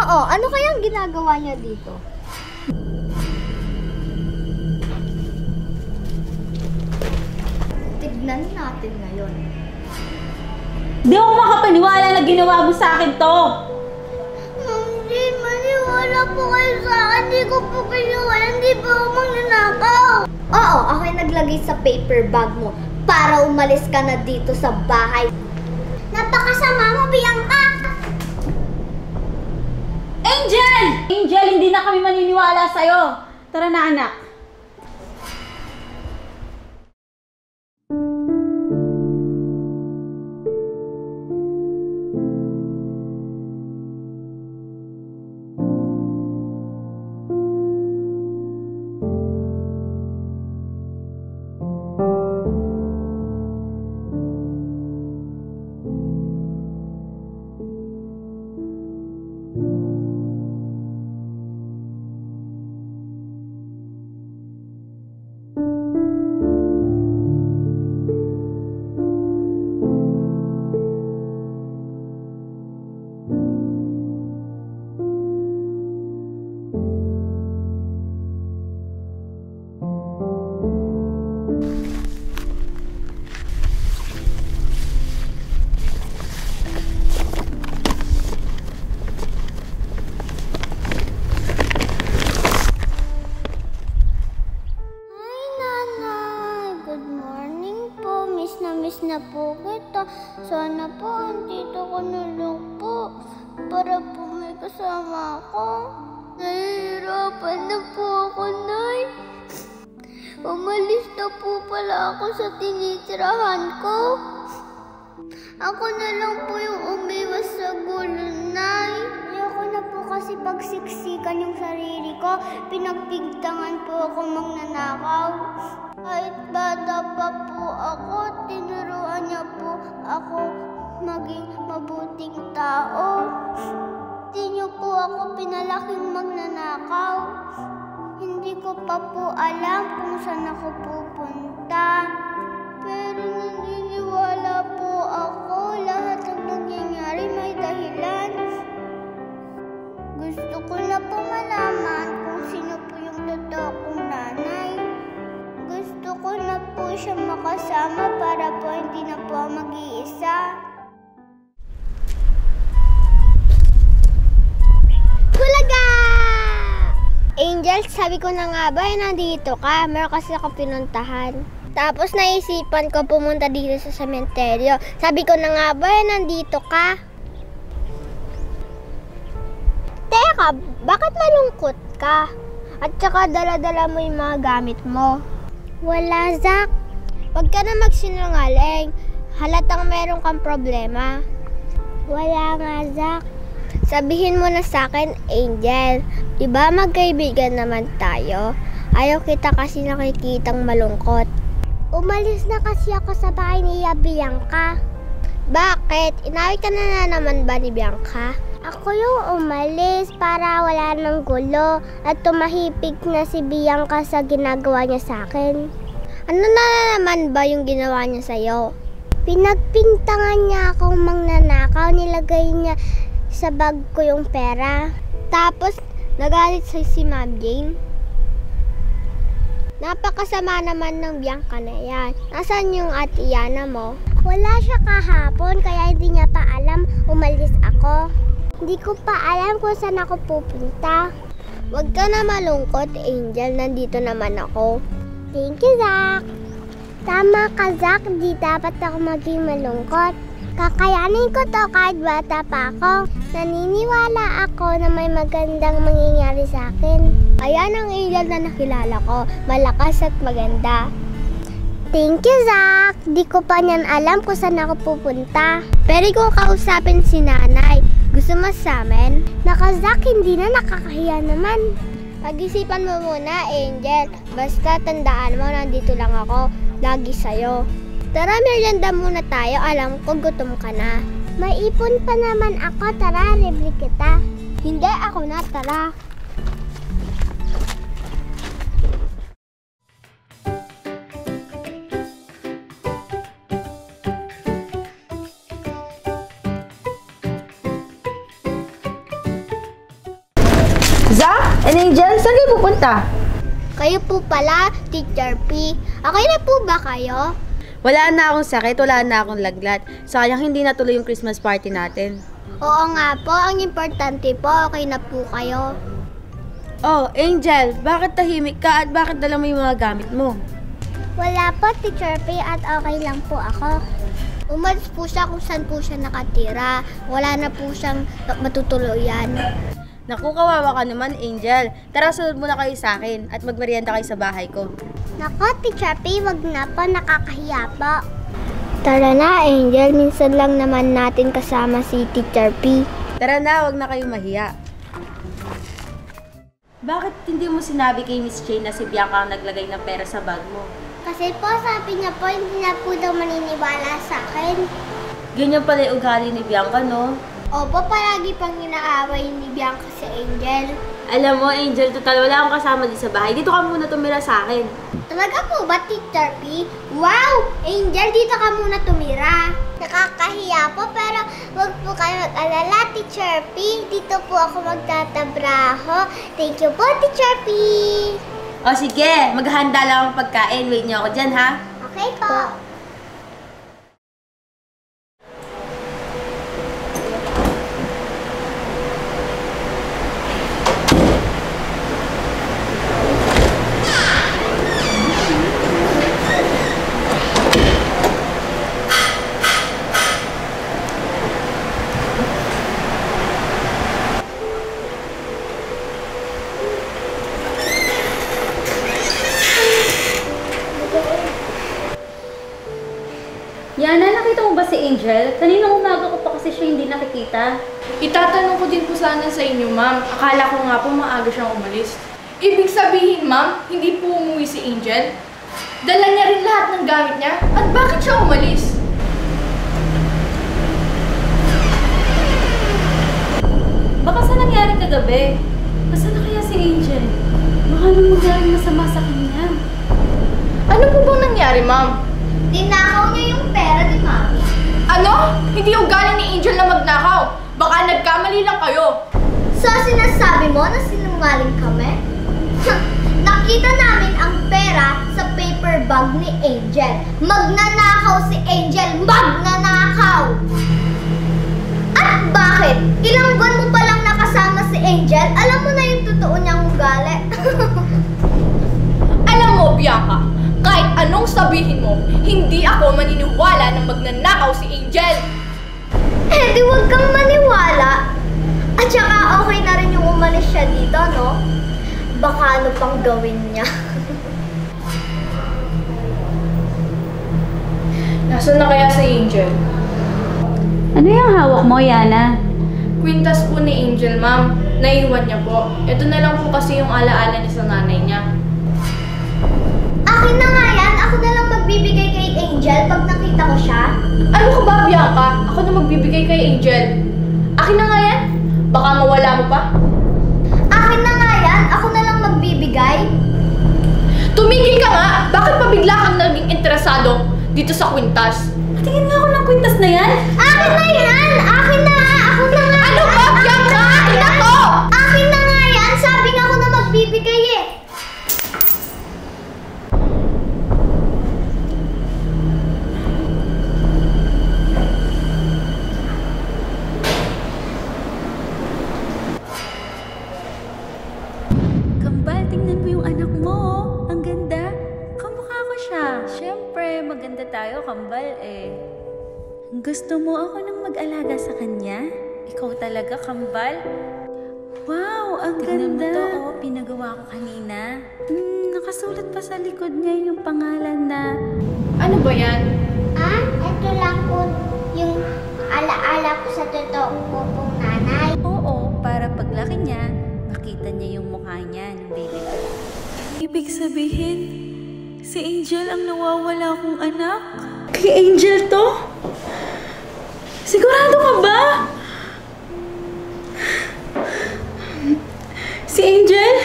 Oo, ano kayang ginagawa niya dito? Tignan natin ngayon. Di ako makapaniwala na ginawa mo sa akin to. Ma'am Jane, maniwala po kayo sa akin. Hindi ko po ginawa. Hindi po ako magnanakaw. Oo, ako yung naglagay sa paper bag mo para umalis ka na dito sa bahay. Napakasama mo, Bianca! Angel! Angel, hindi na kami maniniwala sa'yo. Tara na, anak. Miss na po kita. Sana po andito ko na lang po para po may kasama ako. Nahihirapan na po ako, Nay. Umalis na po pala ako sa tinitirahan ko. Ako na lang po yung umiwas sa gulo, Nay. Ayoko na po kasi pagsiksikan yung sarili ko. Pinagpigtangan po ako magnanakaw. Kahit bata pa po ako, tinuruan niya po ako maging mabuting tao. Hindi niyo po ako pinalaking magnanakaw. Hindi ko pa po alam kung saan ako pupunta. Pero naniniwala po ako lahat ng nangyayari may dahilan. Gusto ko na po malaman kung sino po yung totoo kong nanay. Gusto ko na po siya makasama para po hindi na po mag-iisa. Bulaga! Angel, sabi ko na nga ba, nandito ka. Meron kasi ako pinuntahan. Tapos naisipan ko pumunta dito sa sementeryo. Sabi ko na nga ba, nandito ka. Teka, bakit malungkot ka? At saka dala-dala mo yung mga gamit mo. Wala, Zach. Huwag ka na magsinungaling. Halatang meron kang problema. Wala nga, Zach. Sabihin mo na sa akin, Angel. Diba magkaibigan naman tayo? Ayaw kita kasi nakikitang malungkot. Umalis na kasi ako sa bahay ni Bianca. Bakit? Inawit ka na naman ba ni Bianca? Ako yung umalis para wala ng gulo at tumahipig na si Bianca sa ginagawa niya sa akin. Ano na naman ba yung ginawa niya sa'yo? Pinagpintangan niya akong magnanakaw, nilagay niya sa bag ko yung pera. Tapos nagalit sa si Ma'am Jane. Napakasama naman ng Bianca na yan. Nasaan yung ate Yana mo? Wala siya kahapon kaya hindi niya pa alam umalis ako. Hindi ko pa alam kung saan ako pupunta. Huwag ka na malungkot, Angel. Nandito naman ako. Thank you, Zach. Tama ka, Zach. Di dapat ako maging malungkot. Kakayanin ko to kahit bata pa ako. Naniniwala ako na may magandang mangyayari sa akin. Ayan ang Angel na nakilala ko. Malakas at maganda. Thank you, Zach. Di ko pa niyan alam kung saan ako pupunta. Pero kung kausapin si nanay, gusto mo sa amin? Naka-Zach, hindi na, nakakahiya naman. Pag-isipan mo muna, Angel. Basta tandaan mo, nandito lang ako. Lagi sa'yo. Tara, merienda muna tayo. Alam ko gutom ka na. May ipon pa naman ako. Tara, libre kita. Hindi, ako na. Tara. Zach and Angel, saan kayo pupunta? Kayo po pala, Teacher P. Okay na po ba kayo? Wala na akong sakit, wala na akong laglat. Sayang hindi natuloy yung Christmas party natin. Oo nga po, ang importante po, okay na po kayo. Oh, Angel, bakit tahimik ka at bakit dala mo yung mga gamit mo? Wala po, Teacher P, at okay lang po ako. Umalis po siya kung saan po siya nakatira. Wala na po siyang matutuluyan. Naku, kawawa ka naman, Angel. Tara, sunod muna kayo sa akin at magmerienda kayo sa bahay ko. Nako, Teacher P, wag na po, nakakahiya po. Tara na, Angel. Minsan lang naman natin kasama si Teacher P. Tara na, wag na kayong mahiya. Bakit hindi mo sinabi kay Miss Jane na si Bianca ang naglagay ng pera sa bag mo? Kasi po, sabi niya po, hindi na po daw maniniwala sa akin. Ganyan pala yung ugali ni Bianca, no? Opo, palagi pang inaaway ni Bianca si Angel. Alam mo, Angel, total wala akong kasama din sa bahay. Dito ka muna tumira sa akin. Talaga po ba, Teacher P? Wow! Angel, dito ka muna tumira. Nakakahiya po, pero wag po kayo mag-alala, Teacher P. Dito po ako magtatabraho. Thank you po, Teacher P. O sige, maghahanda lang akong pagkain. Wait niyo ako dyan, ha? Okay po. Yana, nakita mo ba si Angel? Kaninang umaga ko pa kasi siya hindi nakikita. Itatanong ko din po sana sa inyo, ma'am. Akala ko nga po maaga siyang umalis. Ibig sabihin, ma'am, hindi po umuwi si Angel? Dala niya rin lahat ng gamit niya? At bakit siya umalis? Baka sa nangyari kagabi? Nasaan na kaya si Angel? Baka nang maglaring masama sa kanya. Ano po bang nangyari, ma'am? Dinakaw niya yung pera ni Mami. Ano? Hindi ugali ni Angel na magnakaw. Baka nagkamali lang kayo. So, sinasabi mo na sinungaling kami? Nakita namin ang pera sa paper bag ni Angel. Magnanakaw si Angel! Magnanakaw! At bakit? Ilang buwan mo palang nakasama si Angel? Alam mo na yung totoo niyang ugali. Alam mo, Bianca, kahit anong sabihin mo, hindi ako maniniwala na magnanakaw si Angel. Eh, di wag kang maniwala. At saka okay na rin yung umalis siya dito, no? Baka ano pang gawin niya. Nasaan na kaya si Angel? Ano yung hawak mo, Yana? Kwintas po ni Angel, ma'am. Naiwan niya po. Ito na lang po kasi yung alaala niya sa nanay niya. Akin na nga yan. Ako na lang magbibigay kay Angel pag nakita ko siya. Ano ka ba, Bianca? Ako na magbibigay kay Angel. Akin na nga yan. Baka mawala mo pa. Akin na nga yan. Ako na lang magbibigay. Tumigil ka nga! Bakit pa bigla kang naging interesado dito sa kwintas? Tingin nga ako ng kwintas na yan. Akin na yan! Akin na nga! Ako na nga! Ano ba, Bianca? Akin na to! Akin na nga yan! Sabi nga ako na magbibigay eh! Kambal, tingnan mo yung anak mo. Ang ganda. Kamukha ko siya. Siyempre, maganda tayo, Kambal eh. Gusto mo ako nang mag-alaga sa kanya? Ikaw talaga, Kambal. Wow, ang tignan ganda. Tignan mo to, pinagawa ko kanina. Nakasulat pa sa likod niya yung pangalan na... Ano ba yan? Ah, ito lang po yung alaala ko sa totoo ko pong nanay. Oo, para paglaki niya, makita niya yung mukha niya ng baby ko. Ibig sabihin, si Angel ang nawawala kong anak? Kay Angel to? Sigurado ka ba? Si Angel?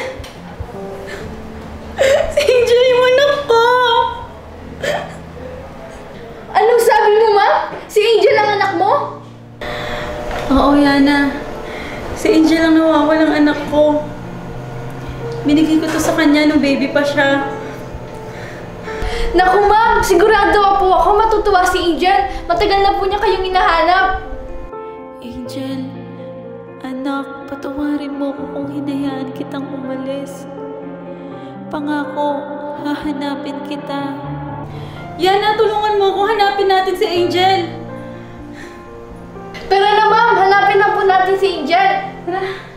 Si Angel yung anak ko! Anong sabi mo, ma'am? Si Angel ang anak mo? Oo, Yana. Si Angel ang nawawalang anak ko. sa kanya nung baby pa siya. Naku ma'am, sigurado po ako matutuwa si Angel. Matagal na po niya kayong hinahanap. Angel, anak, patawarin mo ko kung hinayaan kitang umalis. Pangako, hahanapin kita. Yana, tulungan mo ko, hanapin natin si Angel. Tara na ma'am, hanapin na po natin si Angel. Tara.